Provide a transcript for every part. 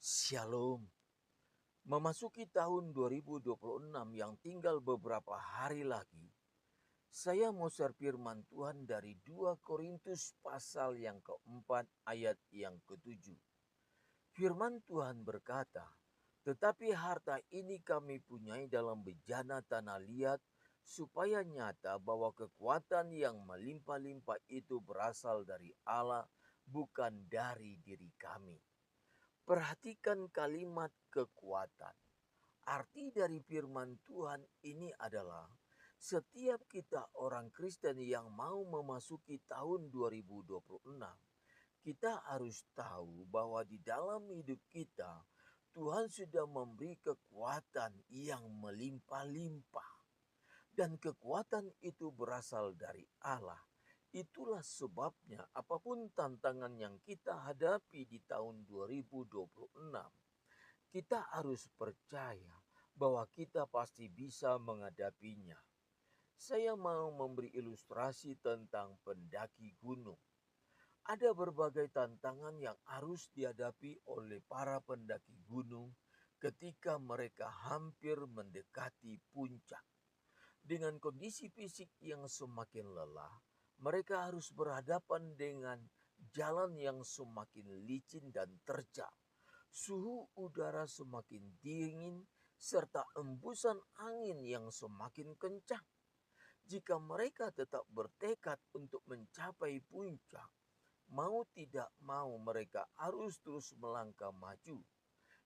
Shalom. Memasuki tahun 2026 yang tinggal beberapa hari lagi, saya mau share firman Tuhan dari 2 Korintus pasal yang keempat ayat yang ketujuh. Firman Tuhan berkata, "Tetapi harta ini kami punyai dalam bejana tanah liat, supaya nyata bahwa kekuatan yang melimpah-limpah itu berasal dari Allah, bukan dari diri kami." Perhatikan kalimat kekuatan. Arti dari firman Tuhan ini adalah setiap kita orang Kristen yang mau memasuki tahun 2026, kita harus tahu bahwa di dalam hidup kita Tuhan sudah memberi kekuatan yang melimpah-limpah. Dan kekuatan itu berasal dari Allah. Itulah sebabnya apapun tantangan yang kita hadapi di tahun 2026, kita harus percaya bahwa kita pasti bisa menghadapinya. Saya mau memberi ilustrasi tentang pendaki gunung. Ada berbagai tantangan yang harus dihadapi oleh para pendaki gunung ketika mereka hampir mendekati puncak. Dengan kondisi fisik yang semakin lelah, mereka harus berhadapan dengan jalan yang semakin licin dan terjal. Suhu udara semakin dingin serta embusan angin yang semakin kencang. Jika mereka tetap bertekad untuk mencapai puncak, mau tidak mau mereka harus terus melangkah maju.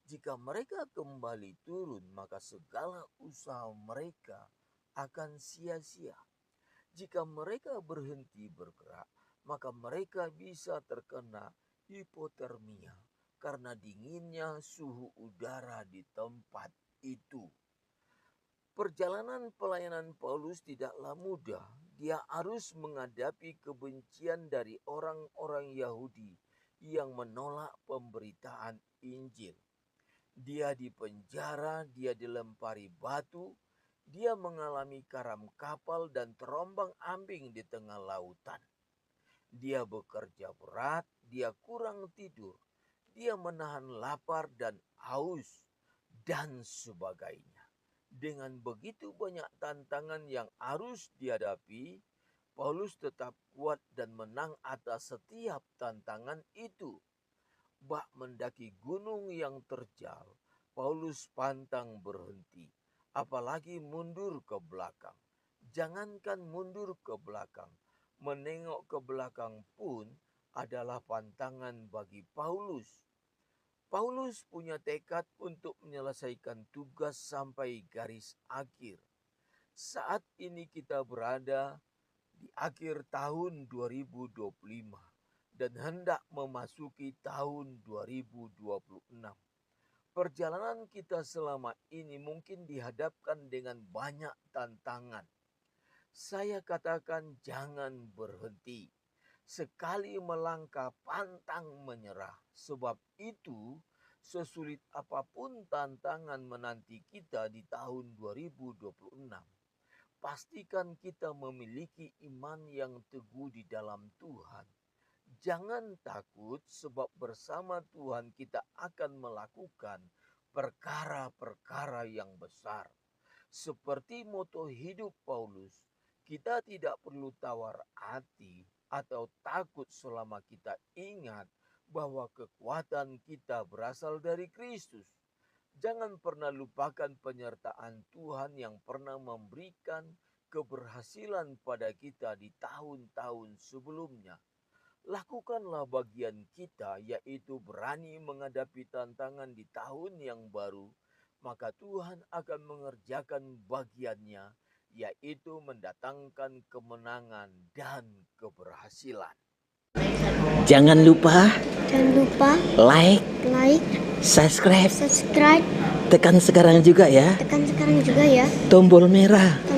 Jika mereka kembali turun, maka segala usaha mereka akan sia-sia. Jika mereka berhenti bergerak, maka mereka bisa terkena hipotermia karena dinginnya suhu udara di tempat itu. Perjalanan pelayanan Paulus tidaklah mudah. Dia harus menghadapi kebencian dari orang-orang Yahudi yang menolak pemberitaan Injil. Dia dipenjara, dia dilempari batu, dia mengalami karam kapal dan terombang-ambing di tengah lautan. Dia bekerja berat, dia kurang tidur, dia menahan lapar dan haus, dan sebagainya. Dengan begitu banyak tantangan yang harus dihadapi, Paulus tetap kuat dan menang atas setiap tantangan itu. Bak mendaki gunung yang terjal, Paulus pantang berhenti. Apalagi mundur ke belakang. Jangankan mundur ke belakang, menengok ke belakang pun adalah pantangan bagi Paulus. Paulus punya tekad untuk menyelesaikan tugas sampai garis akhir. Saat ini kita berada di akhir tahun 2025 dan hendak memasuki tahun 2026. Perjalanan kita selama ini mungkin dihadapkan dengan banyak tantangan. Saya katakan jangan berhenti. Sekali melangkah pantang menyerah. Sebab itu sesulit apapun tantangan menanti kita di tahun 2026. Pastikan kita memiliki iman yang teguh di dalam Tuhan. Jangan takut sebab bersama Tuhan kita akan melakukan perkara-perkara yang besar. Seperti moto hidup Paulus, kita tidak perlu tawar hati atau takut selama kita ingat bahwa kekuatan kita berasal dari Kristus. Jangan pernah lupakan penyertaan Tuhan yang pernah memberikan keberhasilan pada kita di tahun-tahun sebelumnya. Lakukanlah bagian kita, yaitu berani menghadapi tantangan di tahun yang baru, maka Tuhan akan mengerjakan bagiannya, yaitu mendatangkan kemenangan dan keberhasilan. Jangan lupa like, subscribe. subscribe, Tekan sekarang juga ya tekan sekarang juga ya tombol merah.